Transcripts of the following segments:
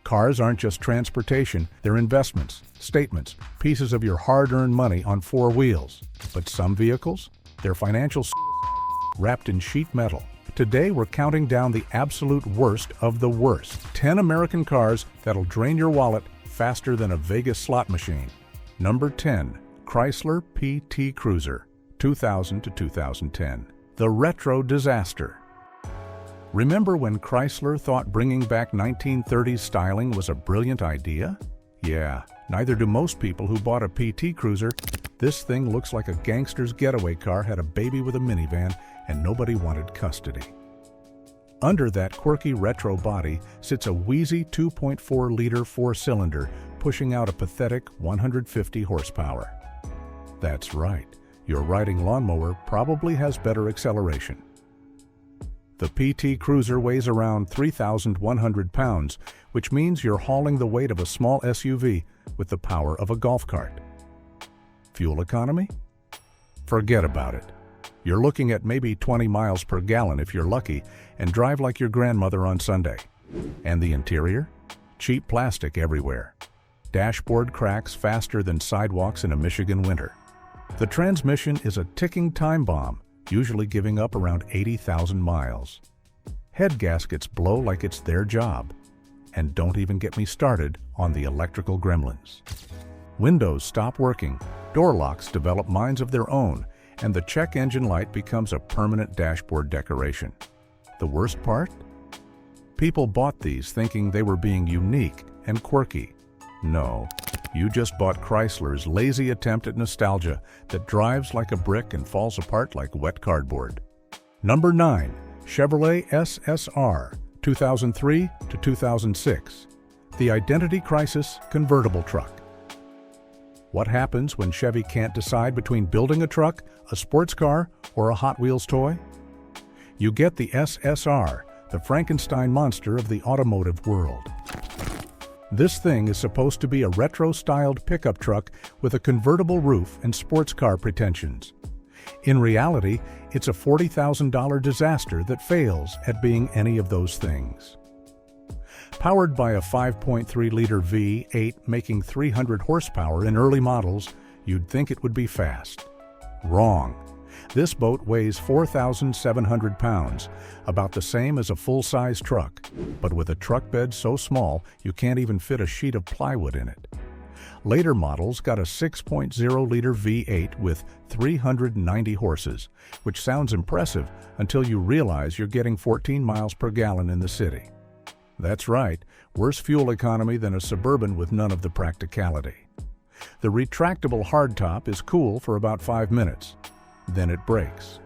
Cars aren't just transportation, they're investments, statements, pieces of your hard-earned money on four wheels. But some vehicles? They're financial wrapped in sheet metal. Today we're counting down the absolute worst of the worst. 10 American cars that'll drain your wallet faster than a Vegas slot machine. Number 10. Chrysler PT Cruiser, 2000 to 2010. The retro disaster. Remember when Chrysler thought bringing back 1930s styling was a brilliant idea? Yeah, neither do most people who bought a PT Cruiser. This thing looks like a gangster's getaway car had a baby with a minivan and nobody wanted custody. Under that quirky retro body sits a wheezy 2.4-liter four-cylinder pushing out a pathetic 150 horsepower. That's right, your riding lawnmower probably has better acceleration. The PT Cruiser weighs around 3,100 pounds, which means you're hauling the weight of a small SUV with the power of a golf cart. Fuel economy? Forget about it. You're looking at maybe 20 miles per gallon if you're lucky and drive like your grandmother on Sunday. And the interior? Cheap plastic everywhere. Dashboard cracks faster than sidewalks in a Michigan winter. The transmission is a ticking time bomb, usually giving up around 80,000 miles. Head gaskets blow like it's their job. And don't even get me started on the electrical gremlins. Windows stop working, door locks develop minds of their own, and the check engine light becomes a permanent dashboard decoration. The worst part? People bought these thinking they were being unique and quirky. No, you just bought Chrysler's lazy attempt at nostalgia that drives like a brick and falls apart like wet cardboard. Number 9. Chevrolet SSR, 2003 to 2006. The Identity Crisis Convertible Truck. What happens when Chevy can't decide between building a truck, a sports car, or a Hot Wheels toy? You get the SSR, the Frankenstein monster of the automotive world. This thing is supposed to be a retro-styled pickup truck with a convertible roof and sports car pretensions. In reality, it's a $40,000 disaster that fails at being any of those things. Powered by a 5.3-liter V8 making 300 horsepower in early models, you'd think it would be fast. Wrong. This boat weighs 4,700 pounds, about the same as a full-size truck, but with a truck bed so small you can't even fit a sheet of plywood in it. Later models got a 6.0-liter V8 with 390 horses, which sounds impressive until you realize you're getting 14 miles per gallon in the city. That's right, worse fuel economy than a Suburban with none of the practicality. The retractable hardtop is cool for about 5 minutes. Then it breaks.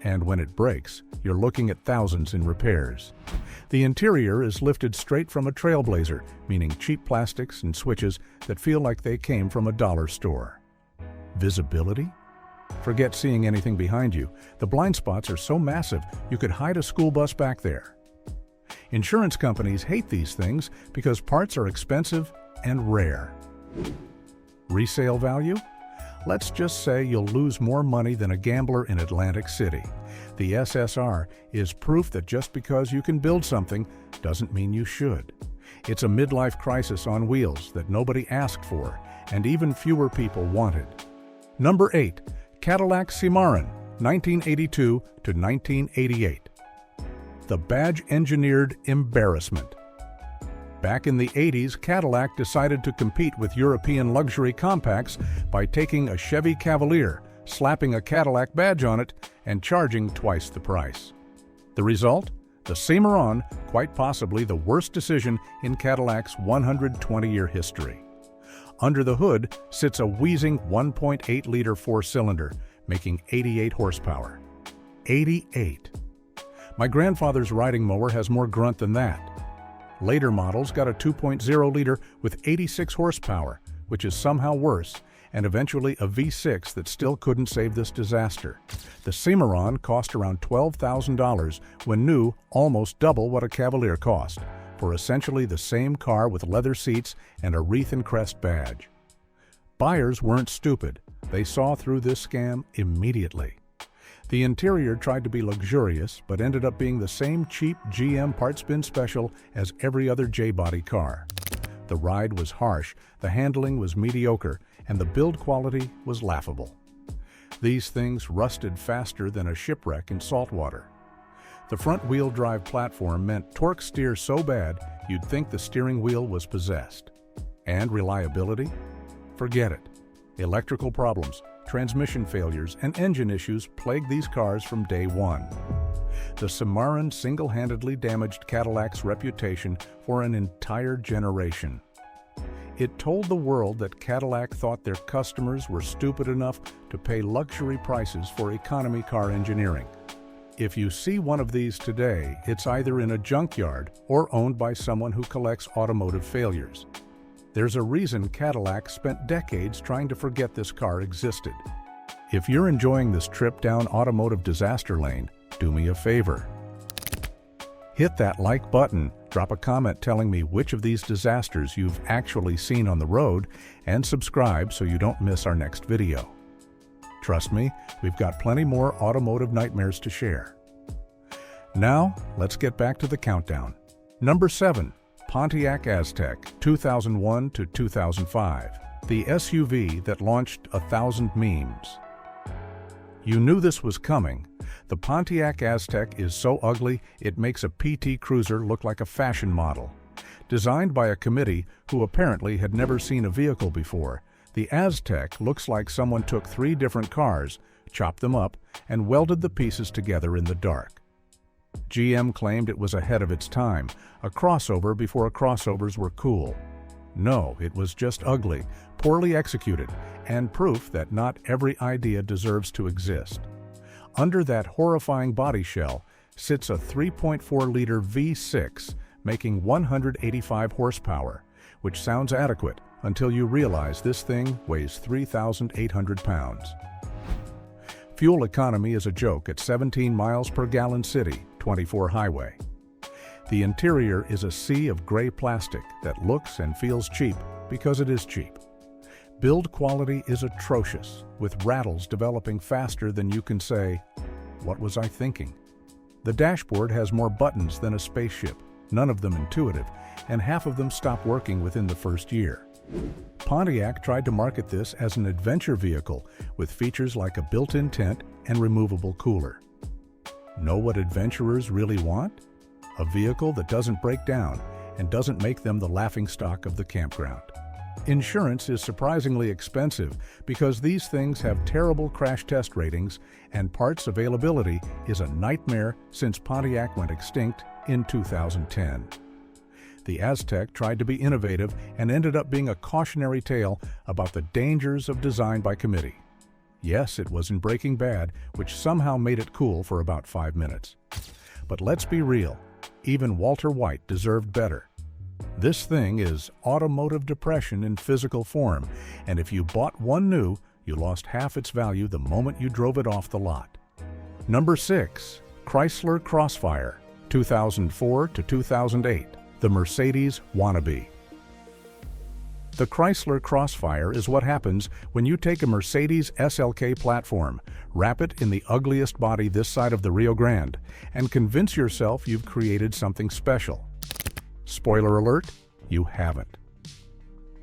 And when it breaks, you're looking at thousands in repairs. The interior is lifted straight from a Trailblazer, meaning cheap plastics and switches that feel like they came from a dollar store. Visibility? Forget seeing anything behind you. The blind spots are so massive you could hide a school bus back there. Insurance companies hate these things because parts are expensive and rare. Resale value? Let's just say you'll lose more money than a gambler in Atlantic City. The SSR is proof that just because you can build something doesn't mean you should. It's a midlife crisis on wheels that nobody asked for and even fewer people wanted. Number 8. Cadillac Cimarron, 1982 to 1988. The badge-engineered embarrassment. Back in the 80s, Cadillac decided to compete with European luxury compacts by taking a Chevy Cavalier, slapping a Cadillac badge on it, and charging twice the price. The result? The Cimarron, quite possibly the worst decision in Cadillac's 120-year history. Under the hood sits a wheezing 1.8-liter four-cylinder, making 88 horsepower. 88. My grandfather's riding mower has more grunt than that. Later models got a 2.0-liter with 86 horsepower, which is somehow worse, and eventually a V6 that still couldn't save this disaster. The Cimarron cost around $12,000 when new, almost double what a Cavalier cost, for essentially the same car with leather seats and a wreath and crest badge. Buyers weren't stupid. They saw through this scam immediately. The interior tried to be luxurious, but ended up being the same cheap GM parts bin special as every other J-body car. The ride was harsh, the handling was mediocre, and the build quality was laughable. These things rusted faster than a shipwreck in salt water. The front-wheel drive platform meant torque steer so bad you'd think the steering wheel was possessed. And reliability? Forget it. Electrical problems, transmission failures, and engine issues plagued these cars from day one. The Cimarron single-handedly damaged Cadillac's reputation for an entire generation. It told the world that Cadillac thought their customers were stupid enough to pay luxury prices for economy car engineering. If you see one of these today, it's either in a junkyard or owned by someone who collects automotive failures. There's a reason Cadillac spent decades trying to forget this car existed. If you're enjoying this trip down automotive disaster lane, do me a favor. Hit that like button, drop a comment telling me which of these disasters you've actually seen on the road, and subscribe so you don't miss our next video. Trust me, we've got plenty more automotive nightmares to share. Now, let's get back to the countdown. Number 7. Pontiac Aztek, 2001 to 2005. The SUV that launched 1,000 memes. You knew this was coming. The Pontiac Aztek is so ugly it makes a PT Cruiser look like a fashion model. Designed by a committee who apparently had never seen a vehicle before, the Aztek looks like someone took 3 different cars, chopped them up, and welded the pieces together in the dark. GM claimed it was ahead of its time, a crossover before crossovers were cool. No, it was just ugly, poorly executed, and proof that not every idea deserves to exist. Under that horrifying body shell sits a 3.4-liter V6 making 185 horsepower, which sounds adequate until you realize this thing weighs 3,800 pounds. Fuel economy is a joke at 17 miles per gallon city, 24 highway. The interior is a sea of gray plastic that looks and feels cheap because it is cheap. Build quality is atrocious, with rattles developing faster than you can say, "What was I thinking?" The dashboard has more buttons than a spaceship, none of them intuitive, and half of them stop working within the first year. Pontiac tried to market this as an adventure vehicle with features like a built-in tent and removable cooler. Know what adventurers really want? A vehicle that doesn't break down and doesn't make them the laughingstock of the campground. Insurance is surprisingly expensive because these things have terrible crash test ratings, and parts availability is a nightmare since Pontiac went extinct in 2010. The Aztek tried to be innovative and ended up being a cautionary tale about the dangers of design by committee. Yes, it was in Breaking Bad, which somehow made it cool for about 5 minutes. But let's be real, even Walter White deserved better. This thing is automotive depression in physical form, and if you bought one new, you lost half its value the moment you drove it off the lot. Number 6. Chrysler Crossfire, 2004 to 2008. The Mercedes wannabe. The Chrysler Crossfire is what happens when you take a Mercedes SLK platform, wrap it in the ugliest body this side of the Rio Grande, and convince yourself you've created something special. Spoiler alert, you haven't.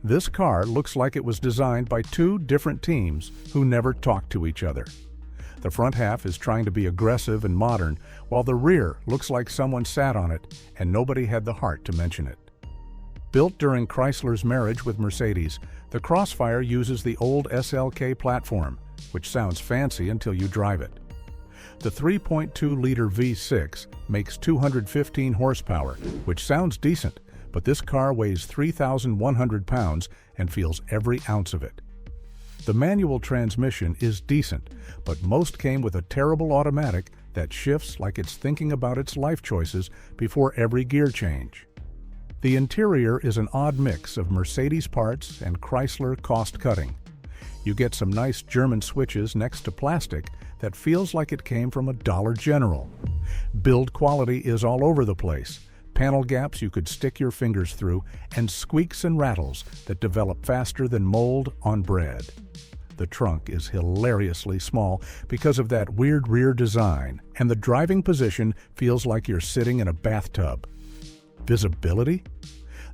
This car looks like it was designed by 2 different teams who never talked to each other. The front half is trying to be aggressive and modern, while the rear looks like someone sat on it and nobody had the heart to mention it. Built during Chrysler's marriage with Mercedes, the Crossfire uses the old SLK platform, which sounds fancy until you drive it. The 3.2-liter V6 makes 215 horsepower, which sounds decent, but this car weighs 3,100 pounds and feels every ounce of it. The manual transmission is decent, but most came with a terrible automatic that shifts like it's thinking about its life choices before every gear change. The interior is an odd mix of Mercedes parts and Chrysler cost-cutting. You get some nice German switches next to plastic that feels like it came from a Dollar General. Build quality is all over the place. Panel gaps you could stick your fingers through, and squeaks and rattles that develop faster than mold on bread. The trunk is hilariously small because of that weird rear design, and the driving position feels like you're sitting in a bathtub. Visibility?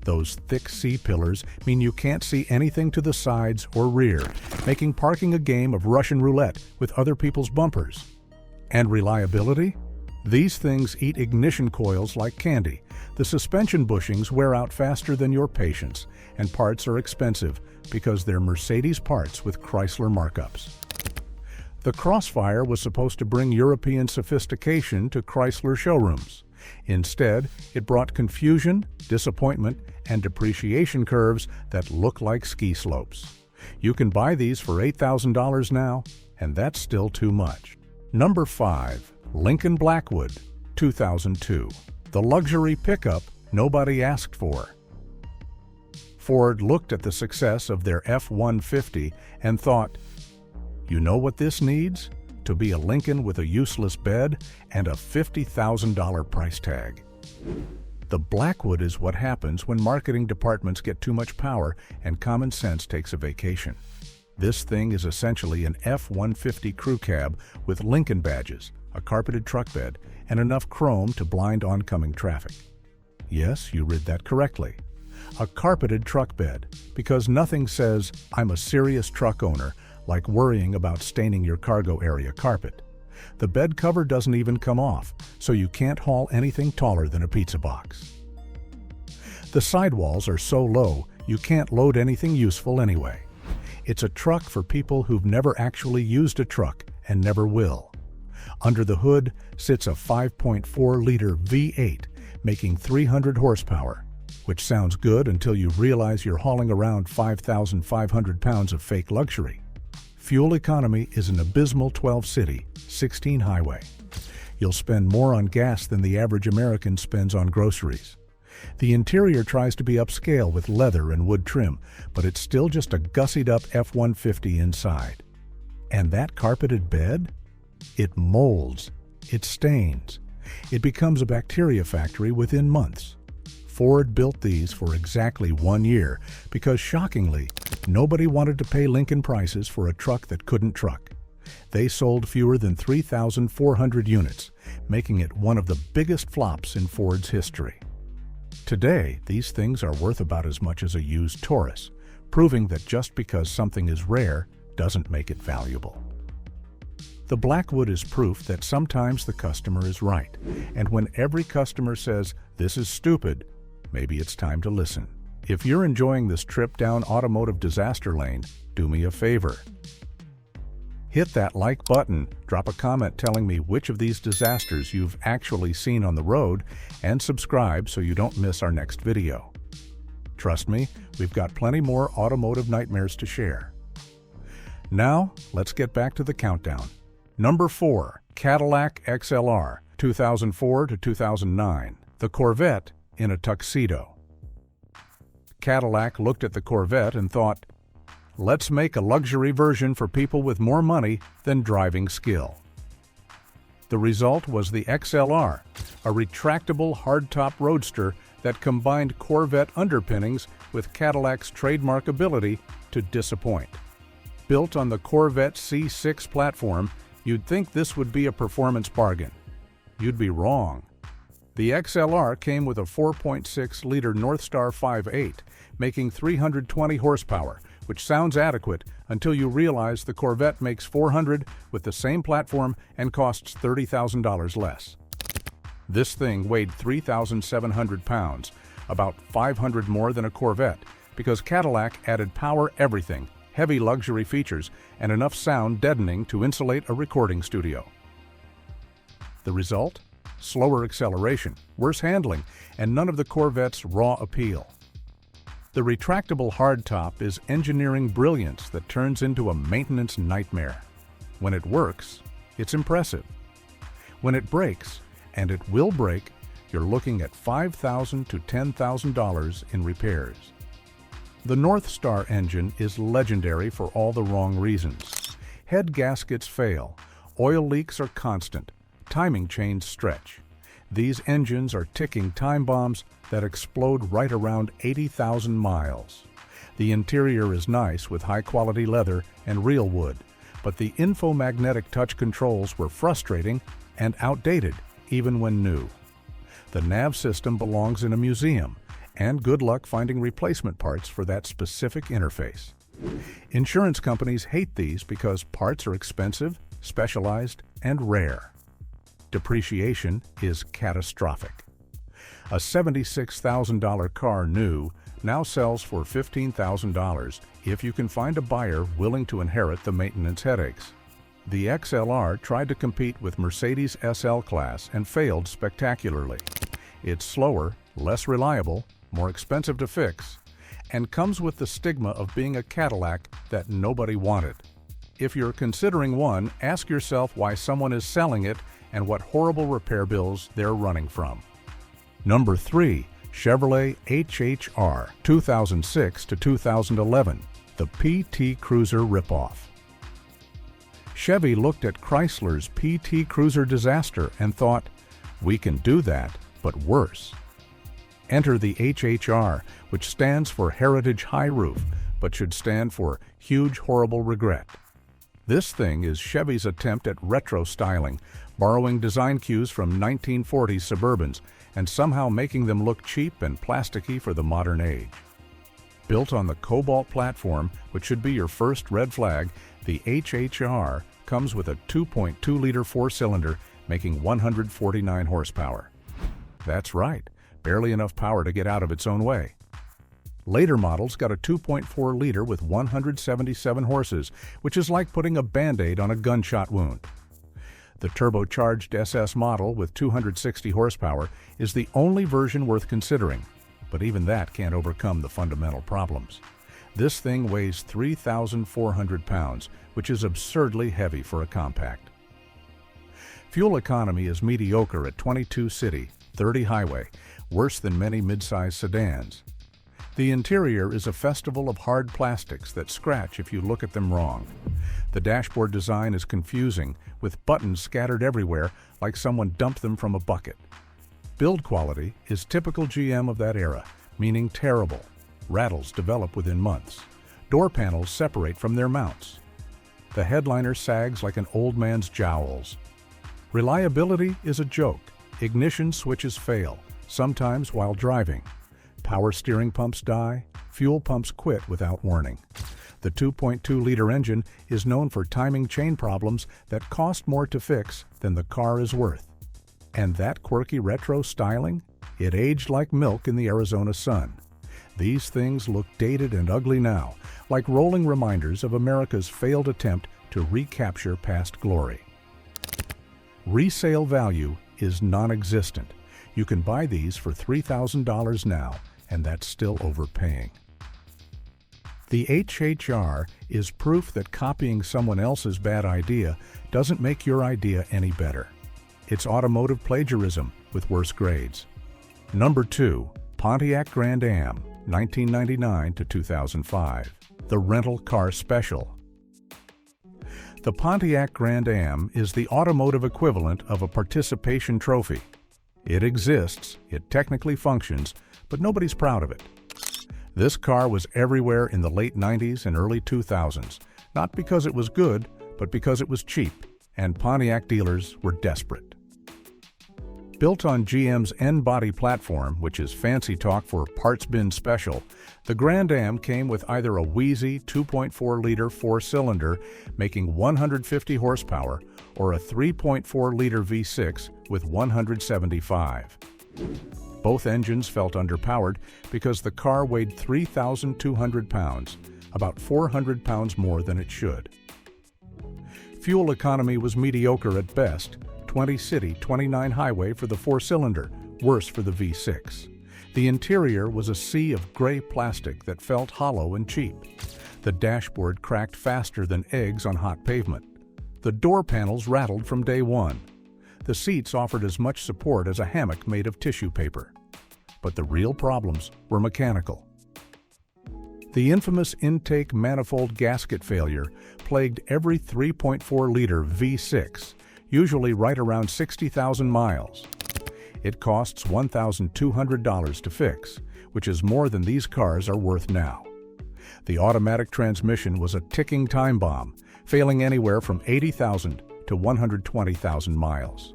Those thick C-pillars mean you can't see anything to the sides or rear, making parking a game of Russian roulette with other people's bumpers. And reliability? These things eat ignition coils like candy. The suspension bushings wear out faster than your patience, and parts are expensive because they're Mercedes parts with Chrysler markups. The Crossfire was supposed to bring European sophistication to Chrysler showrooms. Instead, it brought confusion, disappointment, and depreciation curves that look like ski slopes. You can buy these for $8,000 now, and that's still too much. Number 5. Lincoln Blackwood, 2002. The luxury pickup nobody asked for. Ford looked at the success of their F-150 and thought, you know what this needs? To be a Lincoln with a useless bed and a $50,000 price tag. The Blackwood is what happens when marketing departments get too much power and common sense takes a vacation. This thing is essentially an F-150 crew cab with Lincoln badges, a carpeted truck bed, and enough chrome to blind oncoming traffic. Yes, you read that correctly. A carpeted truck bed, because nothing says, I'm a serious truck owner, like worrying about staining your cargo area carpet. The bed cover doesn't even come off, so you can't haul anything taller than a pizza box. The sidewalls are so low, you can't load anything useful anyway. It's a truck for people who've never actually used a truck and never will. Under the hood sits a 5.4-liter V8, making 300 horsepower, which sounds good until you realize you're hauling around 5,500 pounds of fake luxury. Fuel economy is an abysmal 12 city, 16 highway. You'll spend more on gas than the average American spends on groceries. The interior tries to be upscale with leather and wood trim, but it's still just a gussied-up F-150 inside. And that carpeted bed? It molds. It stains. It becomes a bacteria factory within months. Ford built these for exactly 1 year because, shockingly, nobody wanted to pay Lincoln prices for a truck that couldn't truck. They sold fewer than 3,400 units, making it one of the biggest flops in Ford's history. Today, these things are worth about as much as a used Taurus, proving that just because something is rare doesn't make it valuable. The Blackwood is proof that sometimes the customer is right, and when every customer says, "This is stupid," maybe it's time to listen. If you're enjoying this trip down automotive disaster lane, do me a favor. Hit that like button, drop a comment telling me which of these disasters you've actually seen on the road, and subscribe so you don't miss our next video. Trust me, we've got plenty more automotive nightmares to share. Now, let's get back to the countdown. Number 4. Cadillac XLR, 2004 to 2009. The Corvette in a tuxedo. Cadillac looked at the Corvette and thought, let's make a luxury version for people with more money than driving skill. The result was the XLR, a retractable hardtop roadster that combined Corvette underpinnings with Cadillac's trademark ability to disappoint. Built on the Corvette C6 platform, you'd think this would be a performance bargain. You'd be wrong. The XLR came with a 4.6-liter Northstar 5.8, making 320 horsepower, which sounds adequate until you realize the Corvette makes 400 with the same platform and costs $30,000 less. This thing weighed 3,700 pounds, about 500 more than a Corvette, because Cadillac added power everything, heavy luxury features, and enough sound deadening to insulate a recording studio. The result? Slower acceleration, worse handling, and none of the Corvette's raw appeal. The retractable hardtop is engineering brilliance that turns into a maintenance nightmare. When it works, it's impressive. When it breaks, and it will break, you're looking at $5,000 to $10,000 in repairs. The Northstar engine is legendary for all the wrong reasons. Head gaskets fail, oil leaks are constant, timing chains stretch. These engines are ticking time bombs that explode right around 80,000 miles. The interior is nice with high-quality leather and real wood, but the infomagnetic touch controls were frustrating and outdated even when new. The nav system belongs in a museum, and good luck finding replacement parts for that specific interface. Insurance companies hate these because parts are expensive, specialized, and rare. Depreciation is catastrophic. A $76,000 car new now sells for $15,000 if you can find a buyer willing to inherit the maintenance headaches. The XLR tried to compete with Mercedes SL Class and failed spectacularly. It's slower, less reliable, more expensive to fix, and comes with the stigma of being a Cadillac that nobody wanted. If you're considering one, ask yourself why someone is selling it and what horrible repair bills they're running from. Number 3. Chevrolet HHR 2006 to 2011, the PT Cruiser ripoff. Chevy looked at Chrysler's PT Cruiser disaster and thought, we can do that, but worse. Enter the HHR, which stands for Heritage High Roof, but should stand for Huge Horrible Regret. This thing is Chevy's attempt at retro styling, borrowing design cues from 1940s Suburbans and somehow making them look cheap and plasticky for the modern age. Built on the Cobalt platform, which should be your first red flag, the HHR comes with a 2.2-liter four-cylinder making 149 horsepower. That's right, barely enough power to get out of its own way. Later models got a 2.4-liter with 177 horses, which is like putting a Band-Aid on a gunshot wound. The turbocharged SS model with 260 horsepower is the only version worth considering, but even that can't overcome the fundamental problems. This thing weighs 3,400 pounds, which is absurdly heavy for a compact. Fuel economy is mediocre at 22 city, 30 highway, worse than many midsize sedans. The interior is a festival of hard plastics that scratch if you look at them wrong. The dashboard design is confusing, with buttons scattered everywhere like someone dumped them from a bucket. Build quality is typical GM of that era, meaning terrible. Rattles develop within months. Door panels separate from their mounts. The headliner sags like an old man's jowls. Reliability is a joke. Ignition switches fail, sometimes while driving. Power steering pumps die, fuel pumps quit without warning. The 2.2-liter engine is known for timing chain problems that cost more to fix than the car is worth. And that quirky retro styling? It aged like milk in the Arizona sun. These things look dated and ugly now, like rolling reminders of America's failed attempt to recapture past glory. Resale value is non-existent. You can buy these for $3,000 now, and that's still overpaying. The HHR is proof that copying someone else's bad idea doesn't make your idea any better. It's automotive plagiarism with worse grades. Number 2. Pontiac Grand Am, 1999 to 2005, the rental car special. The Pontiac Grand Am is the automotive equivalent of a participation trophy. It exists, it technically functions, but nobody's proud of it. This car was everywhere in the late 90s and early 2000s, not because it was good, but because it was cheap, and Pontiac dealers were desperate. Built on GM's N-body platform, which is fancy talk for parts bin special, the Grand Am came with either a wheezy 2.4-liter four-cylinder making 150 horsepower or a 3.4-liter V6 with 175. Both engines felt underpowered because the car weighed 3,200 pounds, about 400 pounds more than it should. Fuel economy was mediocre at best, 20 city, 29 highway for the four-cylinder, worse for the V6. The interior was a sea of gray plastic that felt hollow and cheap. The dashboard cracked faster than eggs on hot pavement. The door panels rattled from day one. The seats offered as much support as a hammock made of tissue paper. But the real problems were mechanical. The infamous intake manifold gasket failure plagued every 3.4-liter V6, usually right around 60,000 miles. It costs $1,200 to fix, which is more than these cars are worth now. The automatic transmission was a ticking time bomb, failing anywhere from 80,000 to 120,000 miles.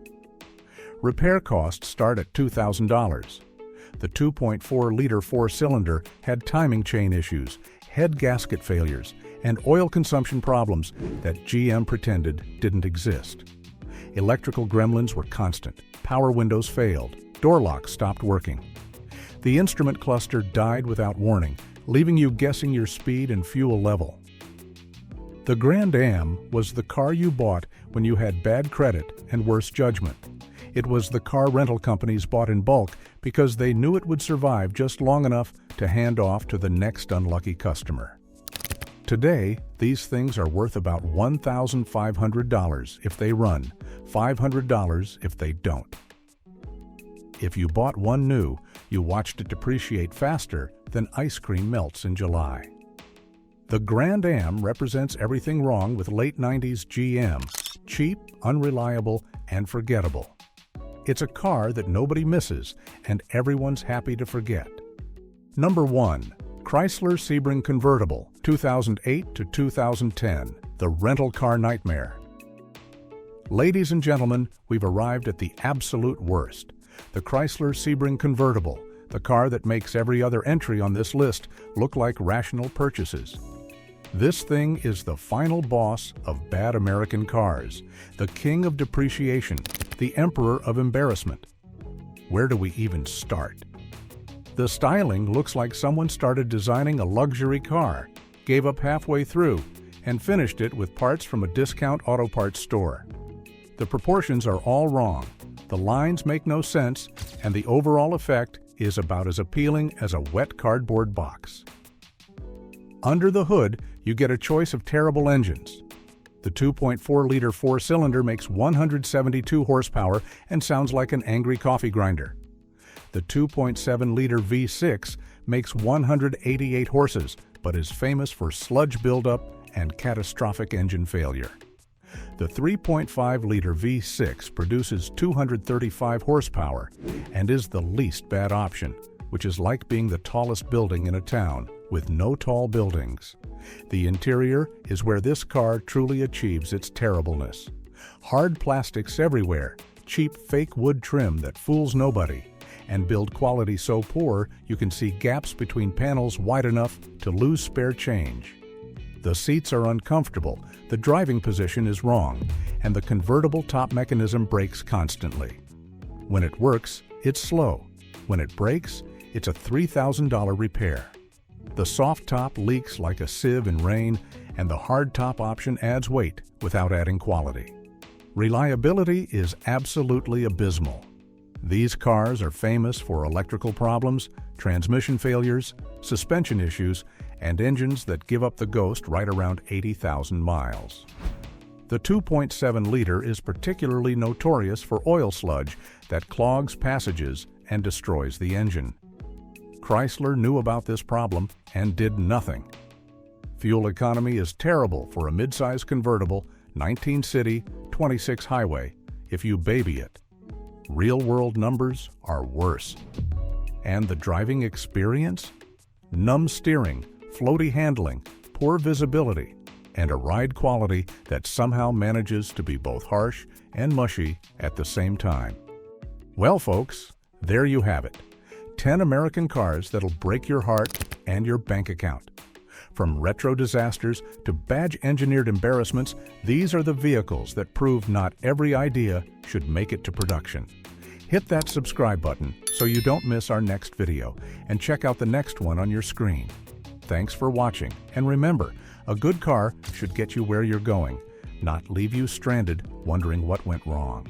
Repair costs start at $2,000. The The 2.4-liter four-cylinder had timing chain issues, head gasket failures, and oil consumption problems that GM pretended didn't exist. Electrical gremlins were constant, power windows failed, door locks stopped working. The instrument cluster died without warning, leaving you guessing your speed and fuel level. The Grand Am was the car you bought when you had bad credit and worse judgment. It was the car rental companies bought in bulk because they knew it would survive just long enough to hand off to the next unlucky customer. Today, these things are worth about $1,500 if they run, $500 if they don't. If you bought one new, you watched it depreciate faster than ice cream melts in July. The Grand Am represents everything wrong with late 90s GM: cheap, unreliable, and forgettable. It's a car that nobody misses and everyone's happy to forget. Number 1. Chrysler Sebring Convertible, 2008 to 2010, the rental car nightmare. Ladies and gentlemen, we've arrived at the absolute worst. The Chrysler Sebring Convertible, the car that makes every other entry on this list look like rational purchases. This thing is the final boss of bad American cars, the king of depreciation, the emperor of embarrassment. Where do we even start? The styling looks like someone started designing a luxury car, gave up halfway through, and finished it with parts from a discount auto parts store. The proportions are all wrong, the lines make no sense, and the overall effect is about as appealing as a wet cardboard box. Under the hood, you get a choice of terrible engines. The 2.4-liter four-cylinder makes 172 horsepower and sounds like an angry coffee grinder. The 2.7-liter V6 makes 188 horses, but is famous for sludge buildup and catastrophic engine failure. The 3.5-liter V6 produces 235 horsepower and is the least bad option, which is like being the tallest building in a town with no tall buildings. The interior is where this car truly achieves its terribleness. Hard plastics everywhere, cheap fake wood trim that fools nobody, and build quality so poor you can see gaps between panels wide enough to lose spare change. The seats are uncomfortable, the driving position is wrong, and the convertible top mechanism breaks constantly. When it works, it's slow. When it breaks, it's a $3,000 repair. The soft top leaks like a sieve in rain, and the hard top option adds weight without adding quality. Reliability is absolutely abysmal. These cars are famous for electrical problems, transmission failures, suspension issues, and engines that give up the ghost right around 80,000 miles. The 2.7-liter is particularly notorious for oil sludge that clogs passages and destroys the engine. Chrysler knew about this problem and did nothing. Fuel economy is terrible for a midsize convertible, 19 city, 26 highway, if you baby it. Real-world numbers are worse. And the driving experience? Numb steering, floaty handling, poor visibility, and a ride quality that somehow manages to be both harsh and mushy at the same time. Well, folks, there you have it. 10 American cars that'll break your heart and your bank account. From retro disasters to badge-engineered embarrassments, these are the vehicles that prove not every idea should make it to production. Hit that subscribe button so you don't miss our next video, and check out the next one on your screen. Thanks for watching, and remember, a good car should get you where you're going, not leave you stranded wondering what went wrong.